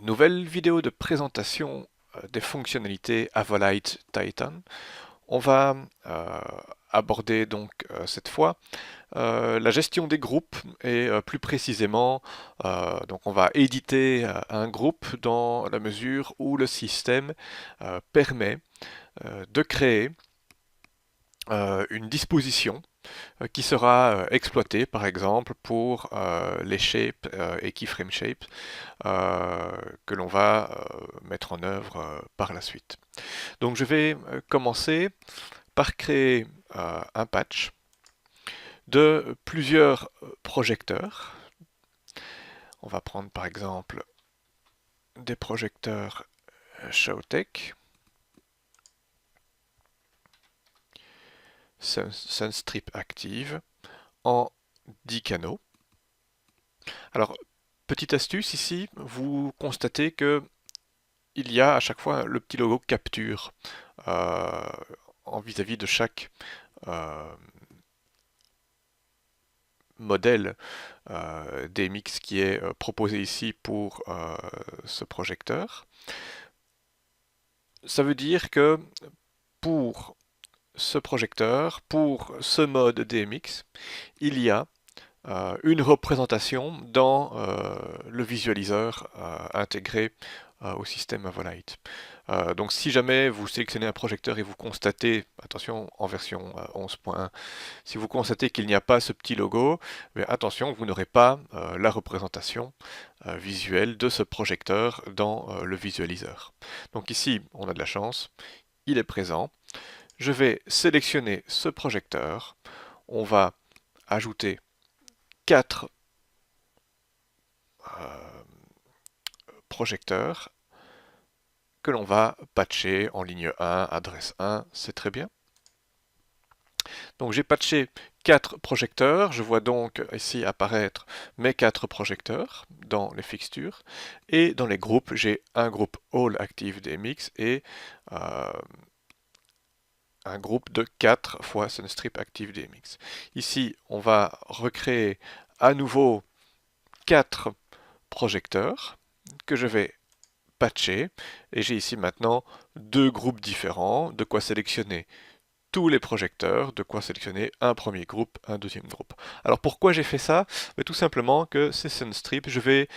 Nouvelle vidéo de présentation des fonctionnalités Avolite Titan. On va aborder donc cette fois la gestion des groupes et plus précisément donc on va éditer un groupe dans la mesure où le système permet de créer une disposition qui sera exploitée par exemple pour les shapes et keyframe shapes que l'on va mettre en œuvre par la suite. Donc je vais commencer par créer un patch de plusieurs projecteurs. On va prendre par exemple des projecteurs Showtech, Sunstrip Active, en 10 canaux. Alors, petite astuce ici, vous constatez que il y a à chaque fois le petit logo capture en vis-à-vis de chaque euh, modèle DMX qui est proposé ici pour ce projecteur. Ça veut dire que pour ce projecteur, pour ce mode DMX, il y a une représentation dans le visualiseur intégré au système Avolite. Donc si jamais vous sélectionnez un projecteur et vous constatez, attention en version 11.1, si vous constatez qu'il n'y a pas ce petit logo, mais attention, vous n'aurez pas la représentation visuelle de ce projecteur dans le visualiseur. Donc ici, on a de la chance, il est présent. Je vais sélectionner ce projecteur, on va ajouter 4 projecteurs que l'on va patcher en ligne 1, adresse 1, c'est très bien. Donc j'ai patché 4 projecteurs, je vois donc ici apparaître mes 4 projecteurs dans les fixtures, et dans les groupes, j'ai un groupe All Active DMX et un groupe de 4 fois Sunstrip Active DMX. Ici, on va recréer à nouveau 4 projecteurs que je vais patcher, et j'ai ici maintenant 2 groupes différents, de quoi sélectionner tous les projecteurs, de quoi sélectionner un premier groupe, un deuxième groupe. Alors pourquoi j'ai fait ça? Tout simplement que ces Sunstrip, je vais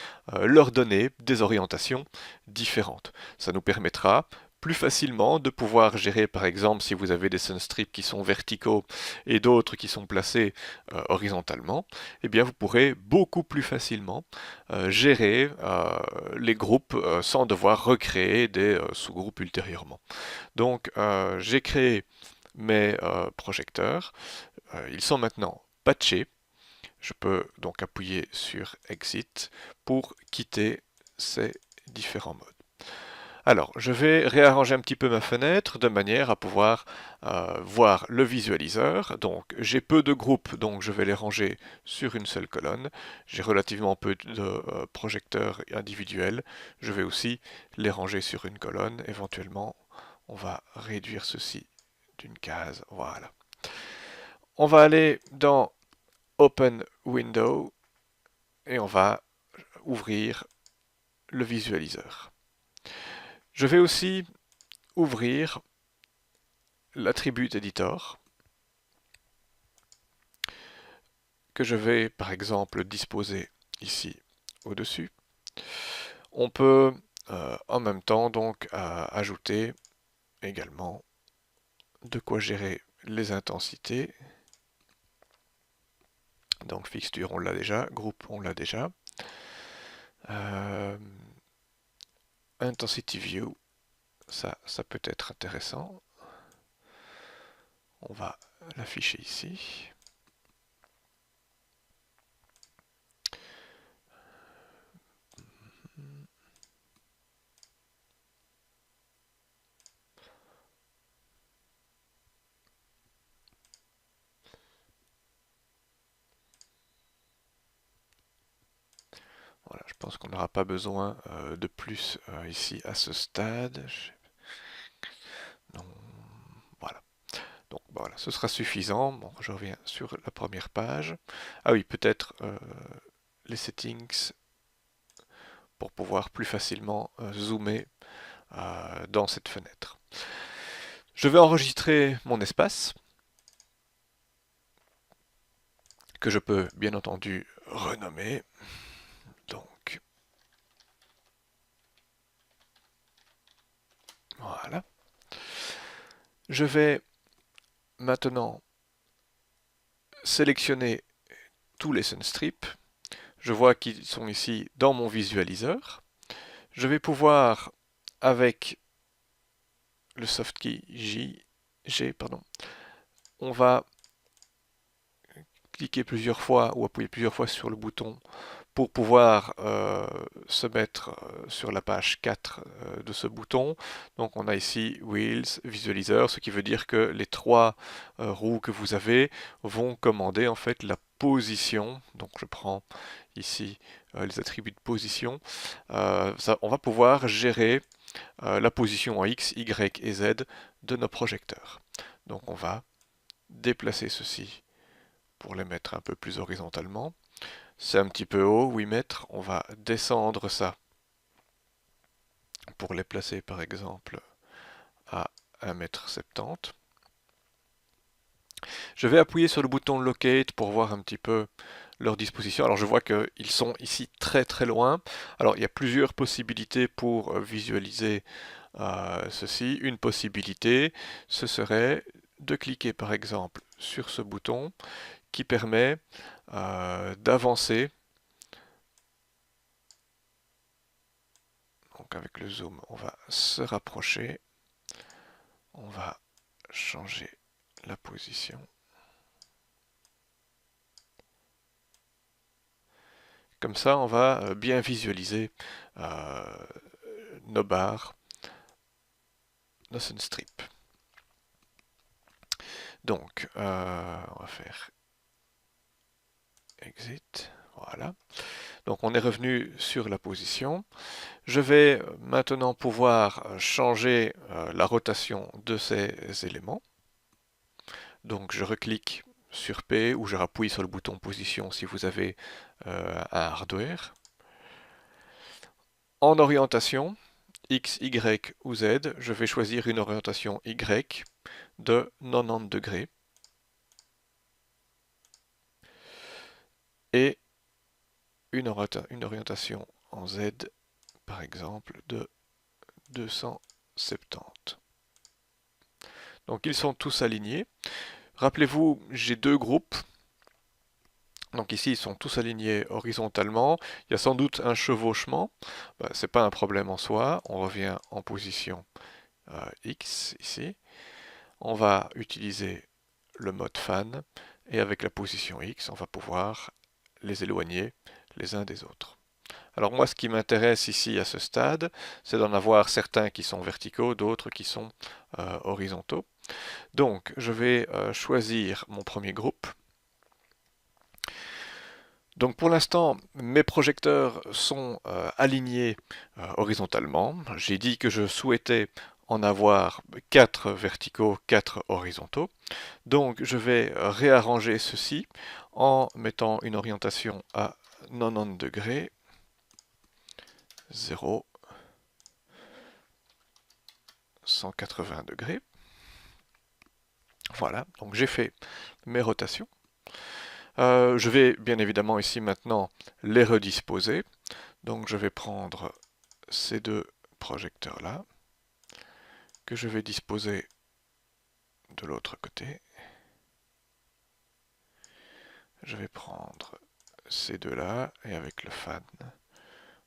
leur donner des orientations différentes. Ça nous permettra plus facilement de pouvoir gérer, par exemple, si vous avez des Sunstrips qui sont verticaux et d'autres qui sont placés horizontalement, eh bien vous pourrez beaucoup plus facilement gérer les groupes sans devoir recréer des sous-groupes ultérieurement. Donc j'ai créé mes projecteurs. Ils sont maintenant patchés. Je peux donc appuyer sur Exit pour quitter ces différents modes. Alors, je vais réarranger un petit peu ma fenêtre de manière à pouvoir voir le visualiseur. Donc, j'ai peu de groupes, donc je vais les ranger sur une seule colonne. J'ai relativement peu de projecteurs individuels. Je vais aussi les ranger sur une colonne. Éventuellement, on va réduire ceci d'une case. Voilà. On va aller dans Open Window et on va ouvrir le visualiseur. Je vais aussi ouvrir l'attribut editor que je vais par exemple disposer ici au-dessus. On peut en même temps donc ajouter également de quoi gérer les intensités. Donc fixture on l'a déjà, groupe on l'a déjà. Intensity View, ça peut être intéressant. On va l'afficher ici. Voilà, je pense qu'on n'aura pas besoin de plus ici à ce stade. Non, voilà. Donc voilà, ce sera suffisant. Bon, je reviens sur la première page. Ah oui, peut-être les settings pour pouvoir plus facilement zoomer dans cette fenêtre. Je vais enregistrer mon espace, que je peux bien entendu renommer. Donc, voilà. Je vais maintenant sélectionner tous les sunstrips. Je vois qu'ils sont ici dans mon visualiseur. Je vais pouvoir, avec le softkey G, on va cliquer plusieurs fois ou appuyer plusieurs fois sur le bouton pour pouvoir se mettre sur la page 4 de ce bouton. Donc on a ici Wheels, Visualizer, ce qui veut dire que les trois roues que vous avez vont commander en fait la position. Donc je prends ici les attributs de position. On va pouvoir gérer la position en X, Y et Z de nos projecteurs. Donc on va déplacer ceci pour les mettre un peu plus horizontalement. C'est un petit peu haut, 8 mètres. On va descendre ça pour les placer par exemple à 1,70 m. Je vais appuyer sur le bouton Locate pour voir un petit peu leur disposition. Alors je vois qu'ils sont ici très très loin. Alors il y a plusieurs possibilités pour visualiser ceci. Une possibilité, ce serait de cliquer par exemple sur ce bouton qui permet d'avancer. Donc avec le zoom, on va se rapprocher. On va changer la position. Comme ça, on va bien visualiser nos barres, nos sunstrips. Donc, on va faire exit. Voilà. Donc, on est revenu sur la position. Je vais maintenant pouvoir changer la rotation de ces éléments. Donc, je reclique sur P ou je rappuie sur le bouton position si vous avez un hardware. En orientation, X, Y ou Z, je vais choisir une orientation Y de 90 degrés et une orientation en Z, par exemple, de 270. Donc ils sont tous alignés. Rappelez-vous, j'ai deux groupes. Donc ici, ils sont tous alignés horizontalement. Il y a sans doute un chevauchement. Ce n'est pas un problème en soi. On revient en position X ici. On va utiliser le mode fan et avec la position X, on va pouvoir les éloigner les uns des autres. Alors moi, ce qui m'intéresse ici à ce stade, c'est d'en avoir certains qui sont verticaux, d'autres qui sont horizontaux. Donc, je vais choisir mon premier groupe. Donc pour l'instant, mes projecteurs sont alignés horizontalement. J'ai dit que je souhaitais en avoir 4 verticaux, 4 horizontaux. Donc je vais réarranger ceci en mettant une orientation à 90 degrés, 0, 180 degrés. Voilà, donc j'ai fait mes rotations. Je vais bien évidemment ici maintenant les redisposer. Donc je vais prendre ces deux projecteurs là, que je vais disposer de l'autre côté. Je vais prendre ces deux là, et avec le fan,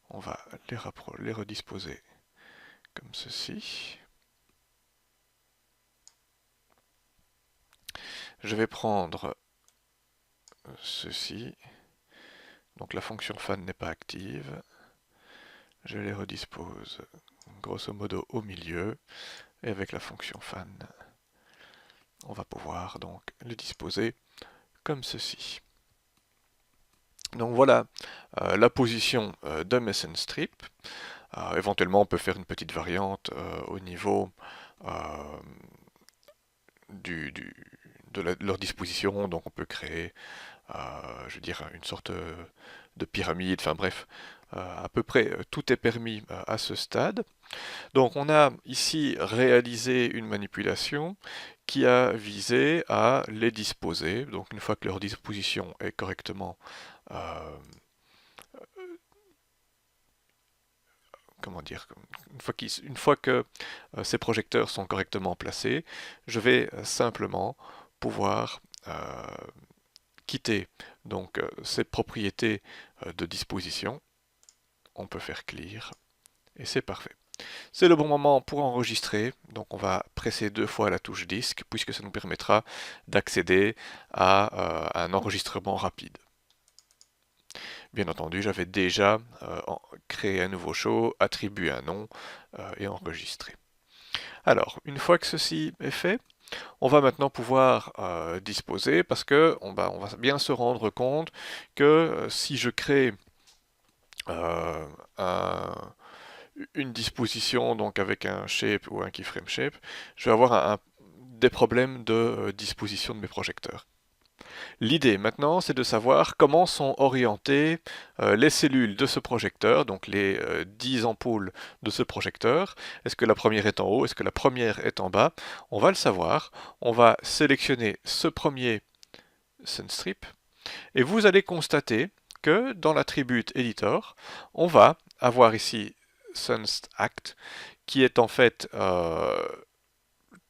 on va les redisposer comme ceci. Je vais prendre ceci. Donc la fonction fan n'est pas active. Je les redispose grosso modo au milieu. Et avec la fonction fan, on va pouvoir donc le disposer comme ceci. Donc voilà la position de mes sunstrips. Éventuellement, on peut faire une petite variante au niveau de leur disposition. Donc on peut créer, je veux dire, une sorte de pyramide. Enfin bref, à peu près tout est permis à ce stade. Donc on a ici réalisé une manipulation qui a visé à les disposer. Donc une fois que leur disposition est correctement comment dire, une fois que ces projecteurs sont correctement placés, je vais simplement pouvoir quitter donc ces propriétés de disposition. On peut faire clear et c'est parfait. C'est le bon moment pour enregistrer, donc on va presser 2 fois la touche disque puisque ça nous permettra d'accéder à un enregistrement rapide. Bien entendu, j'avais déjà créé un nouveau show, attribué un nom et enregistré. Alors, une fois que ceci est fait, on va maintenant pouvoir disposer parce que on va bien se rendre compte que si je crée une disposition donc avec un shape ou un keyframe shape, je vais avoir des problèmes de disposition de mes projecteurs. L'idée maintenant, c'est de savoir comment sont orientées les cellules de ce projecteur, donc les 10 ampoules de ce projecteur. Est-ce que la première est en haut? Est-ce que la première est en bas? On va le savoir. On va sélectionner ce premier Sunstrip et vous allez constater que dans l'attribut Editor, on va avoir ici SunstAct qui est en fait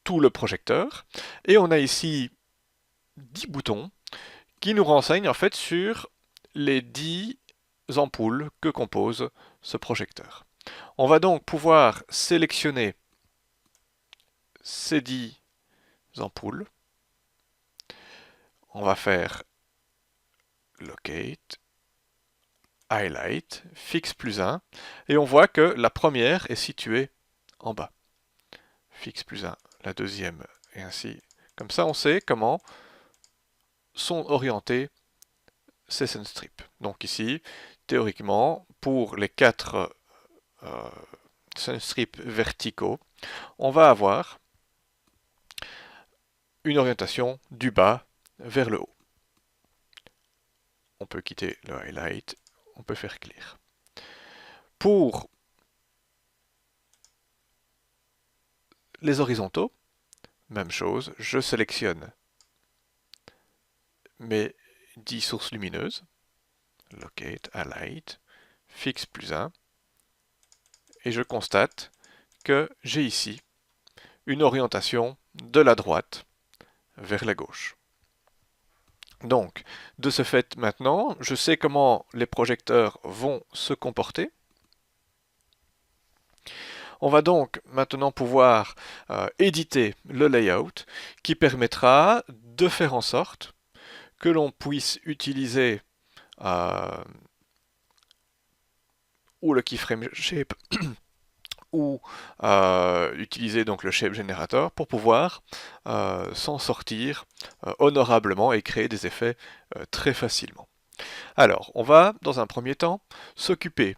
tout le projecteur et on a ici 10 boutons qui nous renseigne en fait sur les 10 ampoules que compose ce projecteur. On va donc pouvoir sélectionner ces 10 ampoules. On va faire Locate, Highlight, Fixe plus 1, et on voit que la première est située en bas. Fixe plus 1, la deuxième, et ainsi. Comme ça, on sait comment sont orientés ces Sunstrips. Donc ici, théoriquement, pour les 4 Sunstrips verticaux, on va avoir une orientation du bas vers le haut. On peut quitter le highlight, on peut faire clear. Pour les horizontaux, même chose, je sélectionne mes 10 sources lumineuses, locate, highlight, fixe plus 1, et je constate que j'ai ici une orientation de la droite vers la gauche. Donc, de ce fait maintenant, je sais comment les projecteurs vont se comporter. On va donc maintenant pouvoir éditer le layout qui permettra de faire en sorte que l'on puisse utiliser ou le keyframe shape ou utiliser donc le shape generator pour pouvoir s'en sortir honorablement et créer des effets très facilement. Alors, on va dans un premier temps s'occuper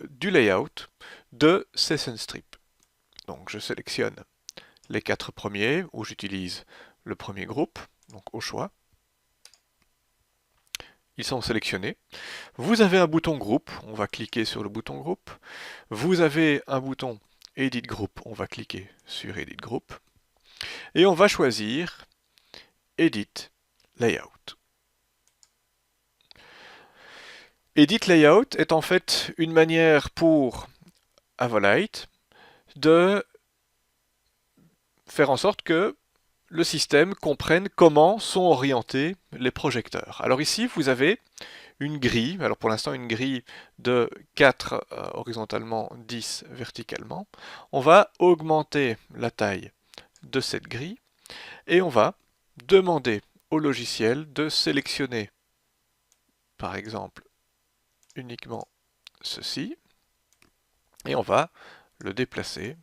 du layout de ces Sunstrips. Donc je sélectionne les 4 premiers où j'utilise le premier groupe, donc au choix. Ils sont sélectionnés. Vous avez un bouton groupe, on va cliquer sur le bouton groupe. Vous avez un bouton Edit Group, on va cliquer sur Edit Group. Et on va choisir Edit Layout. Edit Layout est en fait une manière pour Avolite de faire en sorte que le système comprenne comment sont orientés les projecteurs. Alors ici, vous avez une grille, alors pour l'instant une grille de 4 horizontalement, 10 verticalement. On va augmenter la taille de cette grille et on va demander au logiciel de sélectionner, par exemple, uniquement ceci, et on va le déplacer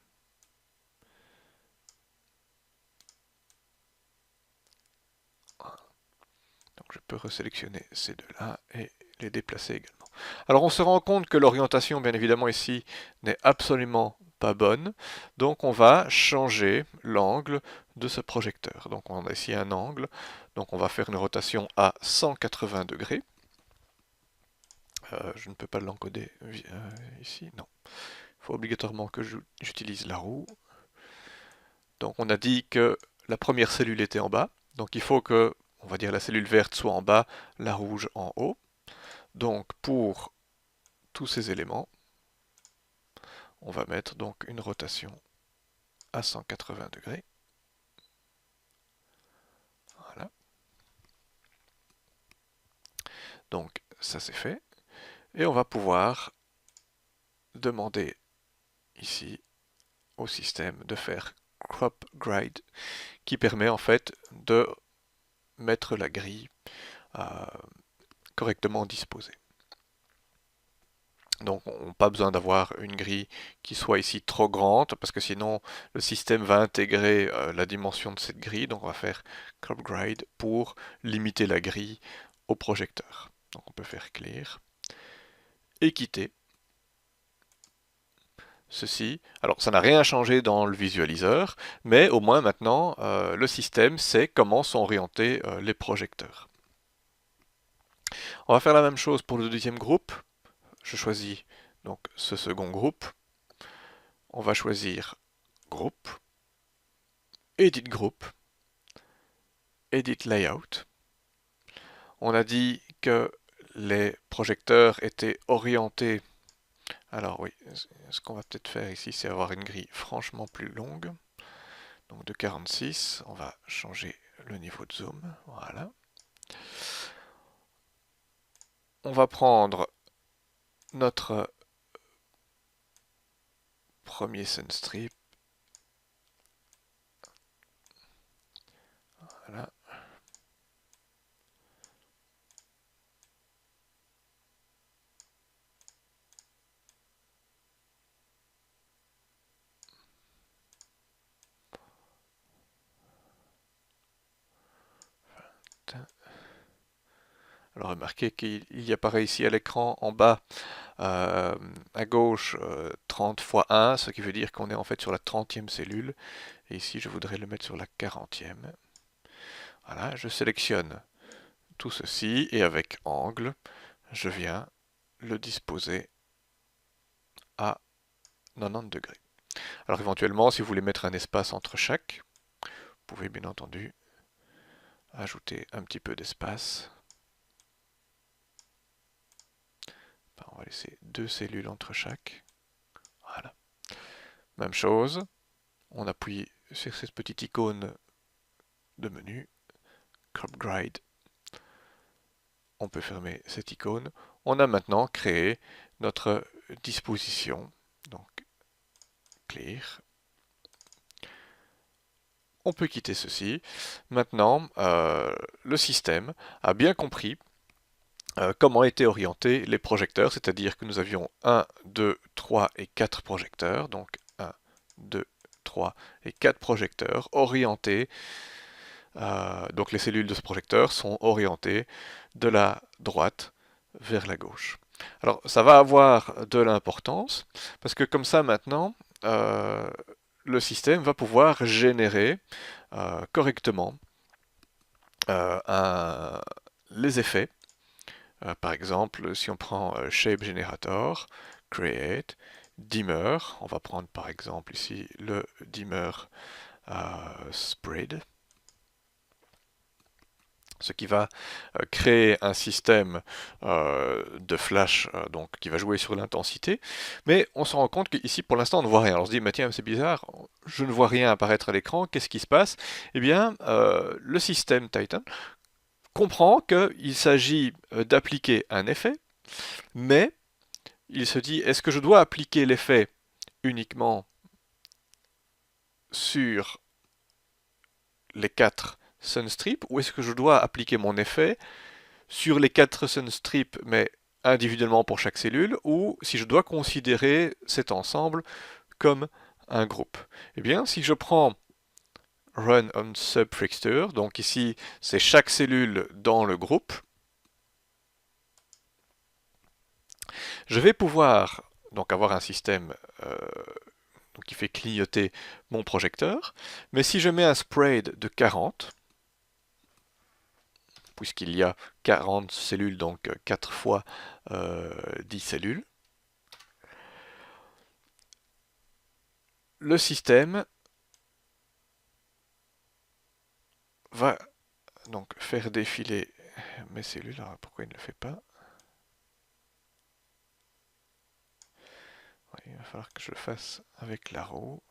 je peux resélectionner ces deux-là et les déplacer également. Alors on se rend compte que l'orientation, bien évidemment ici, n'est absolument pas bonne, donc on va changer l'angle de ce projecteur. Donc on a ici un angle, donc on va faire une rotation à 180 degrés. Je ne peux pas l'encoder ici, non. Il faut obligatoirement que j'utilise la roue. Donc on a dit que la première cellule était en bas, donc il faut que, on va dire, la cellule verte soit en bas, la rouge en haut. Donc pour tous ces éléments, on va mettre donc une rotation à 180 degrés. Voilà. Donc ça c'est fait. Et on va pouvoir demander ici au système de faire crop gride qui permet en fait de mettre la grille correctement disposée. Donc on n'a pas besoin d'avoir une grille qui soit ici trop grande parce que sinon le système va intégrer la dimension de cette grille. Donc on va faire crop gride pour limiter la grille au projecteur. Donc on peut faire clear et quitter. Ceci. Alors ça n'a rien changé dans le visualiseur, mais au moins maintenant le système sait comment sont orientés les projecteurs. On va faire la même chose pour le deuxième groupe. Je choisis donc ce second groupe. On va choisir groupe, edit group, edit layout. On a dit que les projecteurs étaient orientés. Alors oui, ce qu'on va peut-être faire ici, c'est avoir une grille franchement plus longue. Donc de 46, on va changer le niveau de zoom. Voilà. On va prendre notre premier sunstrip. Voilà. Alors remarquez qu'il y apparaît ici à l'écran en bas à gauche 30 x 1, ce qui veut dire qu'on est en fait sur la 30e cellule. Et ici je voudrais le mettre sur la 40e. Voilà, je sélectionne tout ceci et avec angle, je viens le disposer à 90 degrés. Alors éventuellement, si vous voulez mettre un espace entre chaque, vous pouvez bien entendu ajouter un petit peu d'espace. On va laisser 2 cellules entre chaque. Voilà. Même chose, on appuie sur cette petite icône de menu, crop gride. On peut fermer cette icône. On a maintenant créé notre disposition. Donc, clear. On peut quitter ceci. Maintenant, le système a bien compris comment étaient orientés les projecteurs, c'est-à-dire que nous avions 1, 2, 3 et 4 projecteurs. Donc 1, 2, 3 et 4 projecteurs orientés. Donc les cellules de ce projecteur sont orientées de la droite vers la gauche. Alors ça va avoir de l'importance parce que comme ça maintenant le système va pouvoir générer correctement les effets. Par exemple, si on prend Shape Generator, Create, Dimmer, on va prendre par exemple ici le Dimmer Spread, ce qui va créer un système de flash donc, qui va jouer sur l'intensité, mais on se rend compte qu'ici pour l'instant on ne voit rien. Alors on se dit, mais tiens, c'est bizarre, je ne vois rien apparaître à l'écran, qu'est-ce qui se passe? Eh bien, le système Titan comprend qu'il s'agit d'appliquer un effet, mais il se dit, est-ce que je dois appliquer l'effet uniquement sur les 4 sunstrips, ou est-ce que je dois appliquer mon effet sur les 4 sunstrips, mais individuellement pour chaque cellule, ou si je dois considérer cet ensemble comme un groupe? Eh bien, si je prends Run on Subfixture, donc ici c'est chaque cellule dans le groupe, je vais pouvoir donc avoir un système qui fait clignoter mon projecteur, mais si je mets un spread de 40, puisqu'il y a 40 cellules, donc 4 fois 10 cellules. Le système va donc faire défiler mes cellules. Alors pourquoi il ne le fait pas? Oui, il va falloir que je le fasse avec la roue.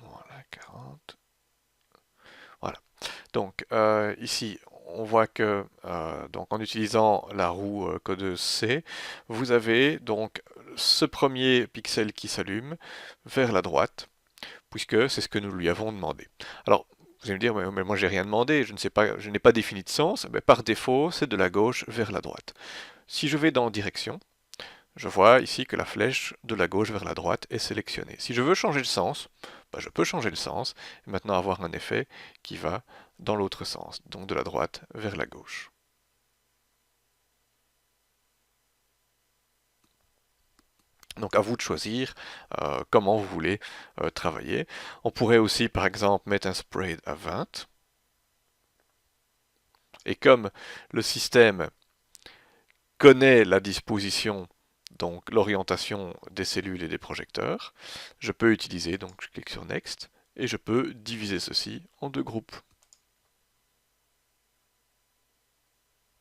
Voilà, 40. Voilà. Donc ici, on voit que donc en utilisant la roue codeuse C, vous avez donc ce premier pixel qui s'allume vers la droite, puisque c'est ce que nous lui avons demandé. Alors, vous allez me dire, mais moi j'ai rien demandé, je ne sais pas, je n'ai pas défini de sens. Mais par défaut, c'est de la gauche vers la droite. Si je vais dans direction, je vois ici que la flèche de la gauche vers la droite est sélectionnée. Si je veux changer le sens, bah, je peux changer le sens et maintenant avoir un effet qui va dans l'autre sens, donc de la droite vers la gauche. Donc à vous de choisir comment vous voulez travailler. On pourrait aussi par exemple mettre un sprite à 20. Et comme le système connaît la disposition, donc l'orientation des cellules et des projecteurs, je peux utiliser, donc je clique sur Next, et je peux diviser ceci en deux groupes.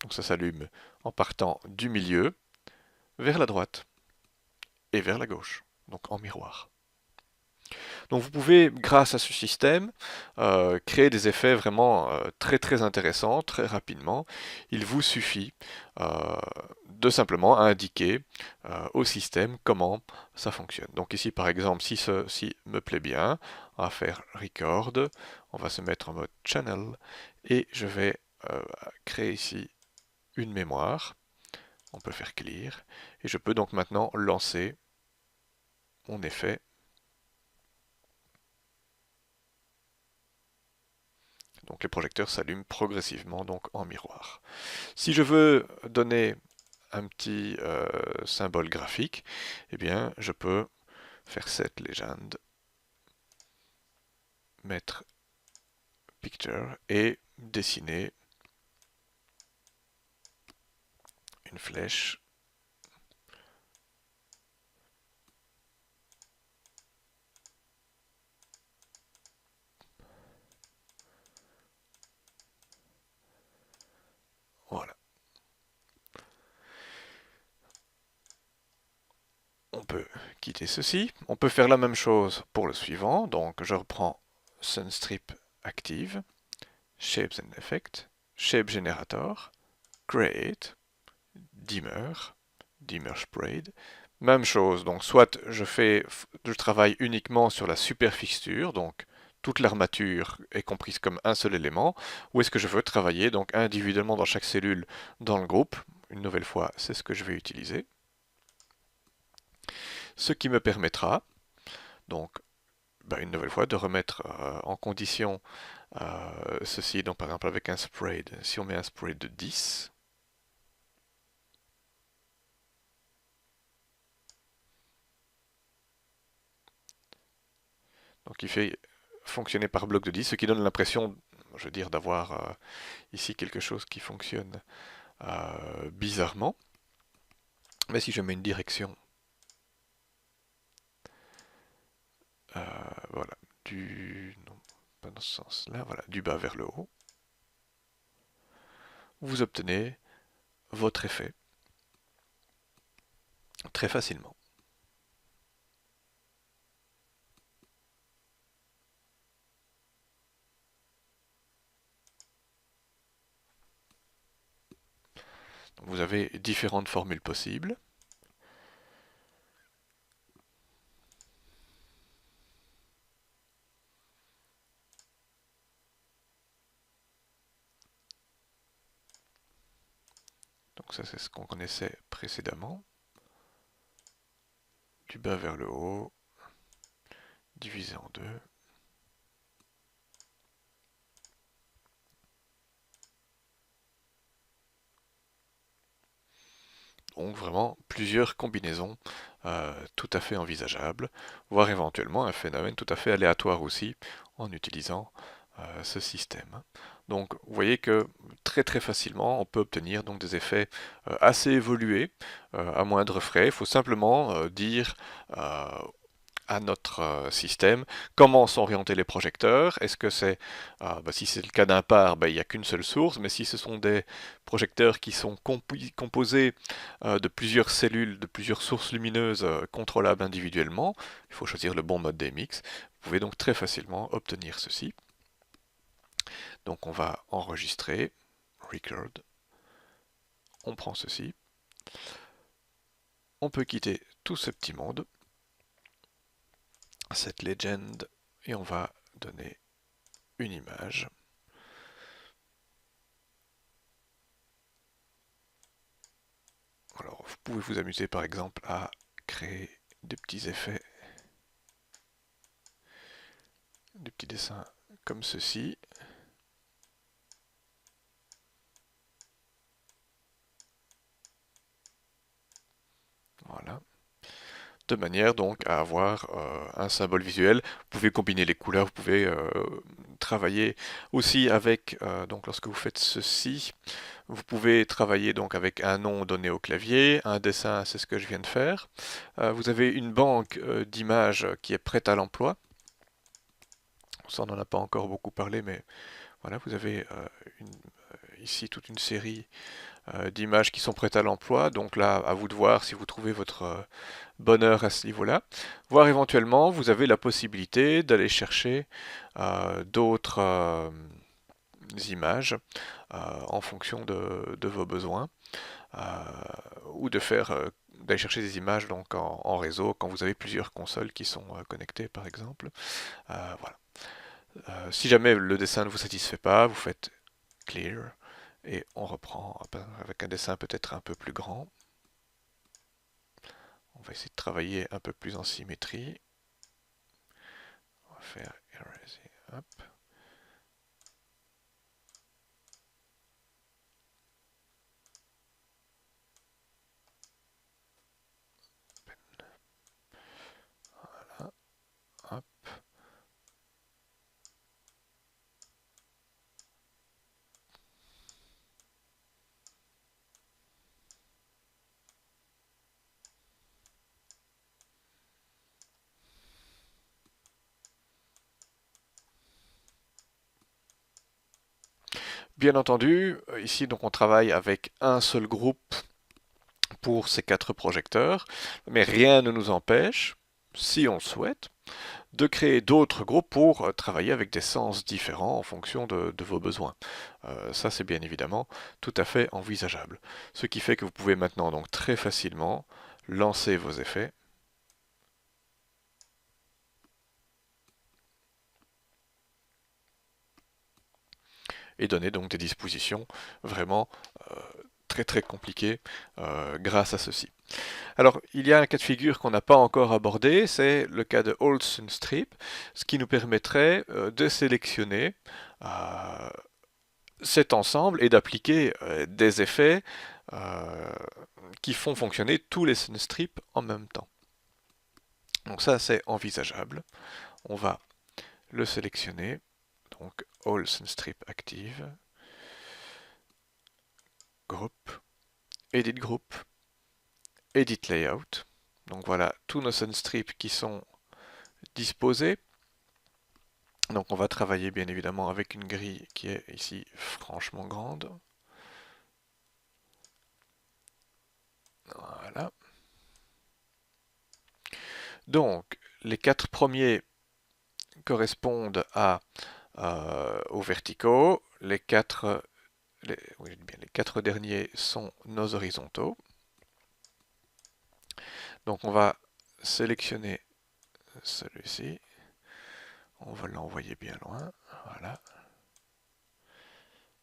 Donc ça s'allume en partant du milieu vers la droite et vers la gauche, donc en miroir. Donc vous pouvez, grâce à ce système, créer des effets vraiment très très intéressants, très rapidement. Il vous suffit euh, de simplement indiquer au système comment ça fonctionne. Donc ici par exemple, si ceci me plaît bien, on va faire Record, on va se mettre en mode Channel, et je vais créer ici une mémoire. On peut faire Clear, et je peux donc maintenant lancer mon effet. Donc les projecteurs s'allument progressivement donc en miroir. Si je veux donner un petit symbole graphique, eh bien je peux faire set legend, mettre picture et dessiner une flèche. Voilà. On peut quitter ceci. On peut faire la même chose pour le suivant. Donc je reprends Sunstrip Active, Shapes and Effects, Shape Generator, Create, Dimmer, Dimmer Sprayed. Même chose, donc soit je travaille uniquement sur la superfixture, donc toute l'armature est comprise comme un seul élément, ou est-ce que je veux travailler donc individuellement dans chaque cellule dans le groupe. Une nouvelle fois, c'est ce que je vais utiliser. Ce qui me permettra donc une nouvelle fois de remettre en condition ceci, donc par exemple avec un sprayed, si on met un sprayed de 10, donc il fait fonctionner par bloc de 10, ce qui donne l'impression, je veux dire, d'avoir ici quelque chose qui fonctionne bizarrement. Mais si je mets une direction, voilà, non, pas dans ce sens-là, voilà, du bas vers le haut, vous obtenez votre effet très facilement. Donc vous avez différentes formules possibles. Donc ça c'est ce qu'on connaissait précédemment. Du bas vers le haut, divisé en deux. Donc vraiment plusieurs combinaisons tout à fait envisageable, voire éventuellement un phénomène tout à fait aléatoire aussi, en utilisant ce système. Donc vous voyez que très très facilement on peut obtenir donc des effets assez évolués à moindre frais. Il faut simplement dire à notre système comment sont orientés les projecteurs. Est-ce que c'est, si c'est le cas d'un par, il n'y a qu'une seule source, mais si ce sont des projecteurs qui sont composés de plusieurs cellules, de plusieurs sources lumineuses contrôlables individuellement, il faut choisir le bon mode DMX. Vous pouvez donc très facilement obtenir ceci. Donc on va enregistrer, record, on prend ceci, on peut quitter tout ce petit monde, cette legend, et on va donner une image. Alors vous pouvez vous amuser par exemple à créer des petits effets, des petits dessins comme ceci. Voilà. De manière donc à avoir un symbole visuel. Vous pouvez combiner les couleurs, vous pouvez travailler aussi avec, donc lorsque vous faites ceci, vous pouvez travailler donc avec un nom donné au clavier, un dessin, c'est ce que je viens de faire. Vous avez une banque d'images qui est prête à l'emploi. Ça, on n'en a pas encore beaucoup parlé, mais voilà, vous avez ici toute une série d'images qui sont prêtes à l'emploi. Donc là, à vous de voir si vous trouvez votre bonheur à ce niveau-là. Voire éventuellement, vous avez la possibilité d'aller chercher d'autres images en fonction de vos besoins ou de faire d'aller chercher des images donc en réseau quand vous avez plusieurs consoles qui sont connectées par exemple. Voilà. Si jamais le dessin ne vous satisfait pas, vous faites clear et on reprend avec un dessin peut-être un peu plus grand. On va essayer de travailler un peu plus en symétrie. On va faire eraser, hop. Voilà, hop. Bien entendu, ici donc on travaille avec un seul groupe pour ces 4 projecteurs, mais rien ne nous empêche, si on le souhaite, de créer d'autres groupes pour travailler avec des sens différents en fonction de vos besoins. Ça c'est bien évidemment tout à fait envisageable. Ce qui fait que vous pouvez maintenant donc très facilement lancer vos effets. Et donner donc des dispositions vraiment très très compliquées grâce à ceci. Alors, il y a un cas de figure qu'on n'a pas encore abordé, c'est le cas de Olsen Strip, ce qui nous permettrait de sélectionner cet ensemble et d'appliquer des effets qui font fonctionner tous les strips en même temps. Donc ça, c'est envisageable. On va le sélectionner. Donc, Olsen Strip Active, Group, Edit Group, Edit Layout. Donc voilà tous nos sunstrips qui sont disposés. Donc on va travailler bien évidemment avec une grille qui est ici franchement grande. Voilà. Donc les 4 premiers correspondent aux verticaux. Les 4 derniers sont nos horizontaux. Donc on va sélectionner celui-ci. On va l'envoyer bien loin. Voilà.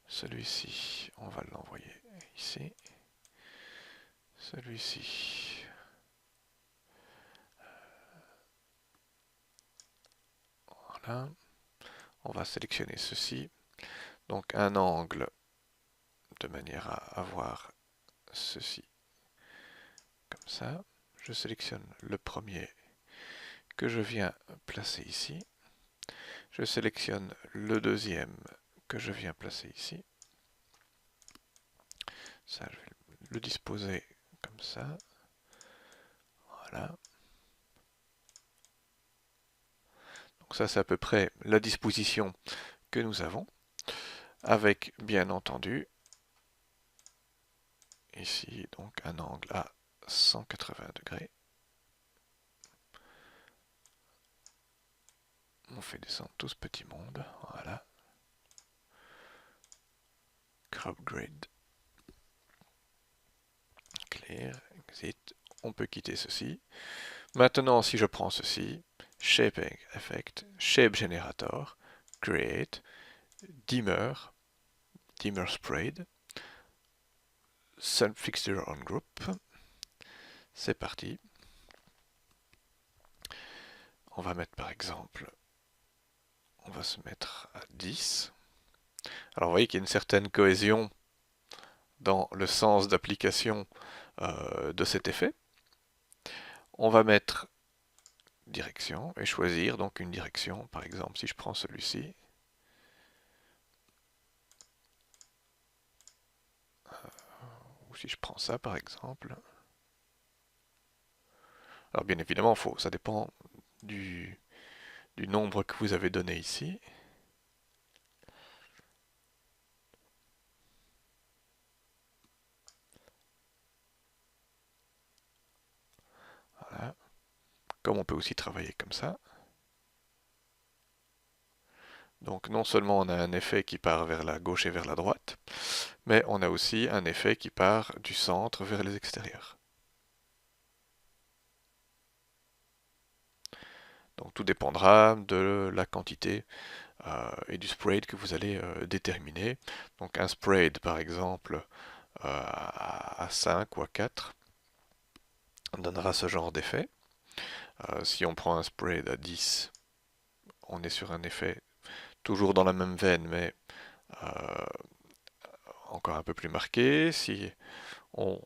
Celui-ci, on va l'envoyer ici. Celui-ci. Voilà. On va sélectionner ceci. Donc un angle de manière à avoir ceci comme ça. je sélectionne le premier que je viens placer ici. Je sélectionne le deuxième que je viens placer ici. Ça, je vais le disposer comme ça. Voilà. Donc ça, c'est à peu près la disposition que nous avons, avec bien entendu ici donc un angle à 180 degrés. On fait descendre tout ce petit monde, voilà. Crop grid, clear, exit. On peut quitter ceci. Maintenant, si je prends ceci, shape effect, shape generator, create, dimmer, dimmer sprayed, sun fixture on group. C'est parti. On va mettre par exemple, on va se mettre à 10. Alors vous voyez qu'il y a une certaine cohésion dans le sens d'application de cet effet. On va mettre direction et choisir donc une direction. Par exemple, si je prends celui-ci, ou si je prends ça par exemple. Alors bien évidemment, ça dépend du nombre que vous avez donné ici. Voilà. Comme on peut aussi travailler comme ça. Donc non seulement on a un effet qui part vers la gauche et vers la droite, mais on a aussi un effet qui part du centre vers les extérieurs. Donc tout dépendra de la quantité et du sprayed que vous allez déterminer. Donc un sprayed par exemple à 5 ou à 4 donnera ce genre d'effet. Si on prend un sprayed à 10, on est sur un effet toujours dans la même veine, mais encore un peu plus marqué. Si on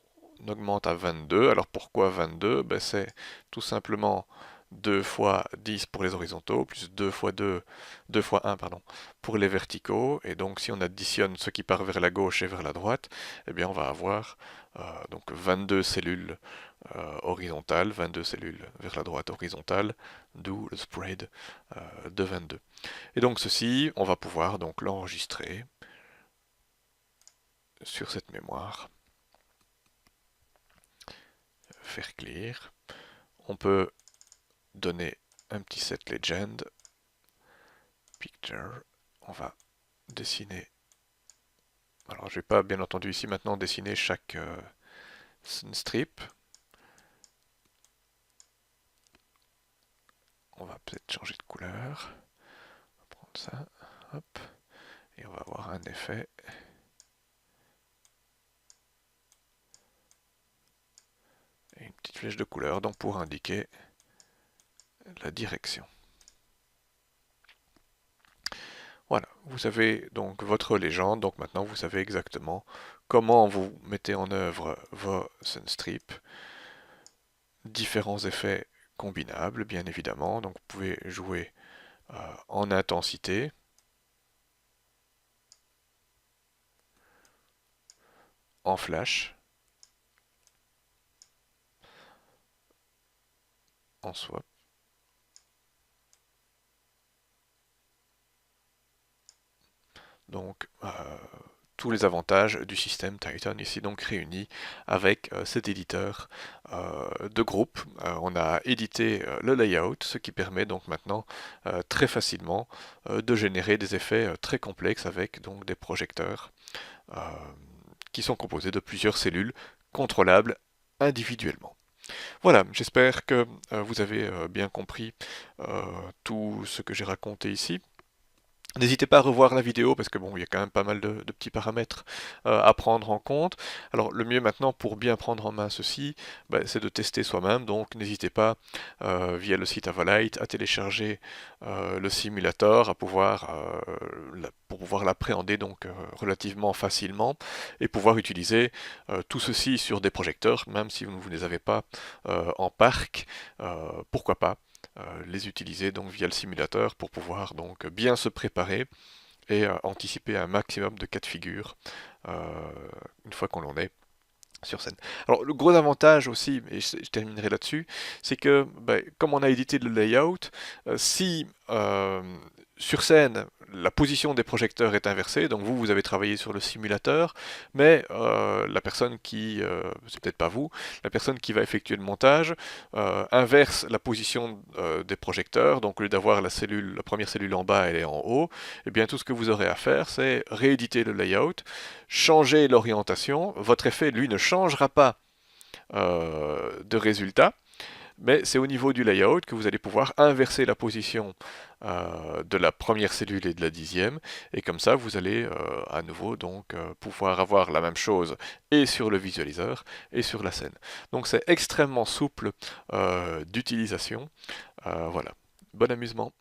augmente à 22, alors pourquoi 22? Ben c'est tout simplement 2 fois 10 pour les horizontaux, plus 2 fois 2 fois 1, pardon, pour les verticaux. Et donc si on additionne ce qui part vers la gauche et vers la droite, eh bien on va avoir donc 22 cellules horizontales, 22 cellules vers la droite horizontale, d'où le spread de 22. Et donc ceci, on va pouvoir donc l'enregistrer sur cette mémoire, faire clear. On peut donner un petit set legend, picture, on va dessiner. Alors je vais pas bien entendu ici maintenant dessiner chaque strip. On va peut-être changer de couleur. On va prendre ça, hop, et on va avoir un effet. Et une petite flèche de couleur donc pour indiquer la direction. Voilà, vous avez donc votre légende, donc maintenant vous savez exactement comment vous mettez en œuvre vos sunstrips, différents effets combinables bien évidemment, donc vous pouvez jouer en intensité, en flash, en swap. Donc tous les avantages du système Titan ici donc réunis avec cet éditeur de groupe. On a édité le layout, ce qui permet donc maintenant très facilement de générer des effets très complexes avec donc des projecteurs qui sont composés de plusieurs cellules contrôlables individuellement. Voilà, j'espère que vous avez bien compris tout ce que j'ai raconté ici. N'hésitez pas à revoir la vidéo parce que bon, il y a quand même pas mal de petits paramètres à prendre en compte. Alors le mieux maintenant pour bien prendre en main ceci, c'est de tester soi-même. Donc n'hésitez pas via le site Avalite à télécharger le simulateur, à pouvoir pour pouvoir l'appréhender donc relativement facilement et pouvoir utiliser tout ceci sur des projecteurs, même si vous ne les avez pas en parc, pourquoi pas les utiliser donc via le simulateur pour pouvoir donc bien se préparer et anticiper un maximum de cas de figure euh, une fois qu'on l'en est sur scène. Alors le gros avantage aussi, et je terminerai là-dessus, c'est que comme on a édité le layout, si sur scène la position des projecteurs est inversée, donc vous avez travaillé sur le simulateur, mais la personne qui, c'est peut-être pas vous, la personne qui va effectuer le montage inverse la position des projecteurs, donc au lieu d'avoir la première cellule en bas, elle est en haut, et bien tout ce que vous aurez à faire, c'est rééditer le layout, changer l'orientation, votre effet, lui, ne changera pas de résultat, mais c'est au niveau du layout que vous allez pouvoir inverser la position de la première cellule et de la 10e, et comme ça vous allez à nouveau donc pouvoir avoir la même chose et sur le visualiseur et sur la scène. Donc c'est extrêmement souple d'utilisation. Voilà. Bon amusement.